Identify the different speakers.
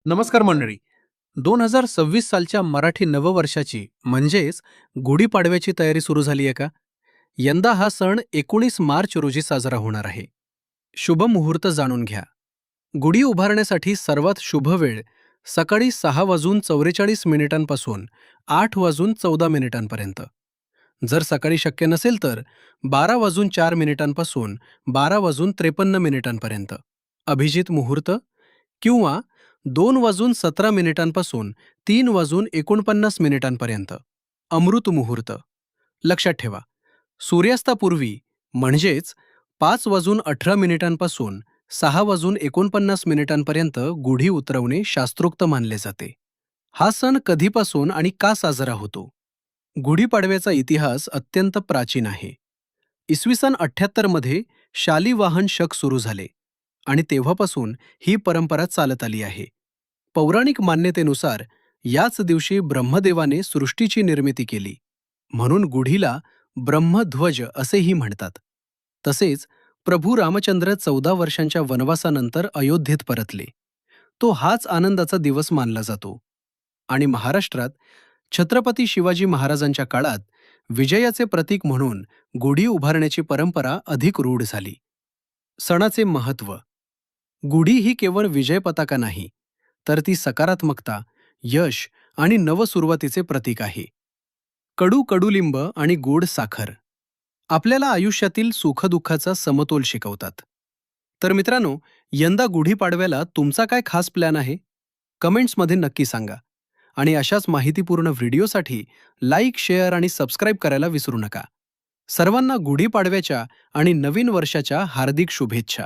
Speaker 1: नमस्कार मंडळी. 2026 सालच्या मराठी नववर्षाची म्हणजेच गुढीपाडव्याची तयारी सुरू झाली आहे का? यंदा हा सण 19 मार्च रोजी साजरा होणार आहे. शुभ मुहूर्त जाणून घ्या. गुढी उभारण्यासाठी सर्वात शुभ वेळ सकाळी 6:44 8:14 जर सकाळी शक्य नसेल तर 12:04 12:53 अभिजित मुहूर्त किंवा 2:17 3:49 अमृत मुहूर्त. लक्षात ठेवा, सूर्यास्तापूर्वी म्हणजेच 5:18 6:49 गुढी उतरवणे शास्त्रोक्त मानले जाते. हा सण कधीपासून आणि का साजरा होतो? गुढीपाडव्याचा इतिहास अत्यंत प्राचीन आहे. इसवी सन 78 मध्ये शालिवाहन शक सुरू झाले आणि तेव्हापासून ही परंपरा चालत आली आहे. पौराणिक मान्यतेनुसार याच दिवशी ब्रह्मदेवाने सृष्टीची निर्मिती केली, म्हणून गुढीला ब्रह्मध्वज असेही म्हणतात. तसेच प्रभू रामचंद्र 14 वर्षांच्या वनवासानंतर अयोध्येत परतले. तो हाच आनंदाचा दिवस मानला जातो. आणि महाराष्ट्रात छत्रपती शिवाजी महाराजांच्या काळात विजयाचे प्रतीक म्हणून गुढी उभारण्याची परंपरा अधिक रूढ झाली. सणाचे महत्त्व. गुढी ही केवळ विजय पताका नाही, तर ती सकारात्मकता, यश आणि नवसुरुवातीचे प्रतीक आहे. कडू कडुलिंब आणि गोड साखर आपल्याला आयुष्यातील सुखदुःखाचा समतोल शिकवतात. तर मित्रांनो, यंदा गुढीपाडव्याला तुमचा काय खास प्लॅन आहे? कमेंट्समध्ये नक्की सांगा. आणि अशाच माहितीपूर्ण व्हिडिओसाठी लाईक, शेअर आणि सबस्क्राईब करायला विसरू नका. सर्वांना गुढीपाडव्याच्या आणि नवीन वर्षाच्या हार्दिक शुभेच्छा.